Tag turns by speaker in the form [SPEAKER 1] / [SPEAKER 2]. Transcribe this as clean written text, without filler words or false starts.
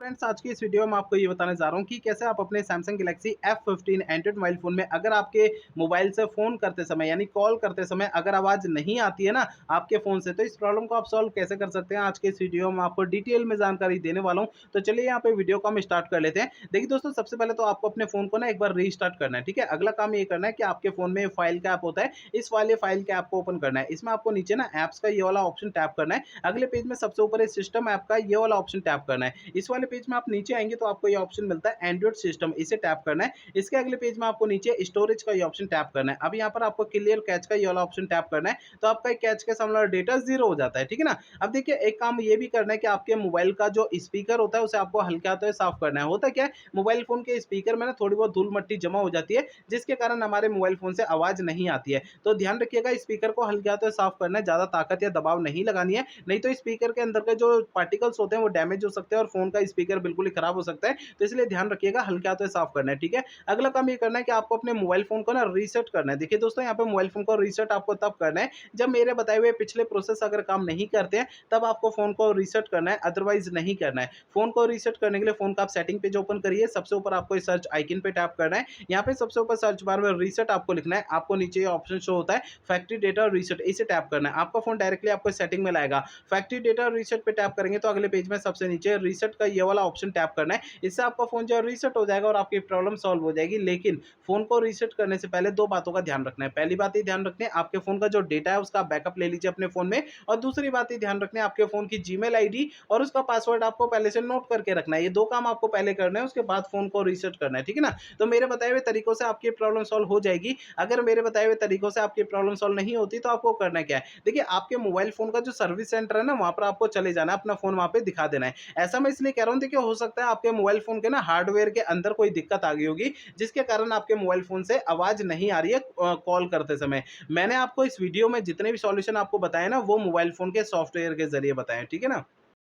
[SPEAKER 1] Friends, आज की इस वीडियो में आपको ये बताने जा रहा हूँ कि कैसे आप अपने Samsung Galaxy F15 Android mobile phone में अगर आपके मोबाइल से फ़ोन करते समय यानी कॉल करते समय अगर आवाज़ नहीं आती है ना आपके फ़ोन से, तो इस प्रॉब्लम को आप सॉल्व कैसे कर सकते हैं, आज के इस वीडियो में आपको डिटेल में जानकारी देने वाला हूँ। तो चलिए यहाँ पे वीडियो को हम स्टार्ट कर लेते हैं। देखिए दोस्तों, सबसे पहले तो आपको अपने फ़ोन को ना एक बार रीस्टार्ट करना है, ठीक है? अगला काम ये करना है कि आपके फ़ोन में फाइल का ऐप होता है, इस वाले फाइल के ऐप को ओपन करना है। इसमें आपको नीचे ना ऐप्स का ये वाला ऑप्शन टैप करना है। अगले पेज में सबसे ऊपर इस सिस्टम ऐप का ये वाला ऑप्शन टैप करना है। इस वाले पेज में आप नीचे आएँगे तो आपको ये ऑप्शन मिलता है एंड्रॉइड सिस्टम, इसे टैप करना है। इसके अगले पेज में आपको नीचे स्टोरेज का ये ऑप्शन टैप करना है। अब यहाँ पर आपको क्लियर कैच का ये वाला ऑप्शन टैप करना है, तो आपका कैच के सामने वाला डेटा 0 हो जाता है, ठीक है ना? अब देखिए, एक काम ये भी करना है कि आपके मोबाइल का जो स्पीकर होता है उसे आपको हल्के हाथों से साफ करना है। होता क्या है, मोबाइल फ़ोन के स्पीकर में ना थोड़ी बहुत धूल-मट्टी जमा हो जाती है, जिसके कारण हमारे मोबाइल फ़ोन से आवाज़ नहीं आती है। तो ध्यान रखिएगा, स्पीकर को हल्के हाथों से साफ करना है, ज़्यादा ताकत या दबाव नहीं लगानी है, नहीं तो स्पीकर के अंदर के जो पार्टिकल्स होते हैं वो डैमेज हो सकते हैं और फ़ोन का स्पीकर बिल्कुल ही खराब हो सकता है। तो इसलिए ध्यान रखिएगा, हल्के हाथों से साफ करना है, ठीक है? अगला काम ये करना है कि आपको अपने मोबाइल फ़ोन को ना रीसेट करना है। देखिए दोस्तों, यहाँ पे मोबाइल फ़ोन को रीसेट आपको तब करना है जब मेरे बताए हुए पिछले प्रोसेस अगर काम नहीं करते हैं, तब आपको फ़ोन को रीसेट करना है, अदरवाइज़ नहीं करना है। फ़ोन को रीसेट करने के लिए फ़ोन का आप सेटिंग पेज ओपन करिए, सबसे ऊपर आपको इस सर्च आइकन पे टैप करना है। यहाँ पे सबसे ऊपर सर्च बार में रीसेट आपको लिखना है, आपको नीचे ये ऑप्शन शो होता है फैक्ट्री डेटा रीसेट, इसे टैप करना है। आपका फ़ोन डायरेक्टली आपको सेटिंग में लाएगा। फैक्ट्री डेटा रीसेट पे टैप करेंगे तो अगले पेज में सबसे नीचे रीसेट का ये वाला ऑप्शन टैप करना है। इससे आपका फ़ोन जो है रीसेट हो जाएगा और आपकी प्रॉब्लम सॉल्व हो जाएगी। लेकिन फ़ोन को रीसेट करने से पहले 2 बातों का ध्यान रखना है। पहली बात ये ध्यान रखनी है, आपके फ़ोन का जो डेटा है उसका बैकअप ले लीजिए अपने फ़ोन में, और दूसरी बात ये ध्यान रखना है, आपके फ़ोन की जीमेल आईडी और उसका पासवर्ड आपको पहले से नोट करके रखना है। ये 2 काम आपको पहले करना है, उसके बाद फ़ोन को रीसेट करना है, ठीक है ना? तो मेरे बताए हुए तरीकों से आपकी प्रॉब्लम सॉल्व हो जाएगी। अगर मेरे बताए हुए तरीकों से आपकी प्रॉब्लम सॉल्व नहीं होती तो आपको करना क्या है? देखिए, आपके मोबाइल फ़ोन का जो सर्विस सेंटर है ना, वहाँ पर आपको चले जाना है, अपना फ़ोन वहाँ पे दिखा देना है। ऐसा मैं इसलिए कह रहा हूँ, देखिए हो सकता है आपके मोबाइल फ़ोन के ना हार्डवेयर के अंदर कोई दिक्कत आ गई होगी, जिसके कारण आपके मोबाइल फ़ोन से आवाज़ नहीं आ रही है कॉल करते समय। मैंने आपको इस वीडियो में जितने भी सॉल्यूशन आपको बताए ना, वो मोबाइल फ़ोन के सॉफ्टवेयर के ज़रिए बताए हैं, ठीक है ना?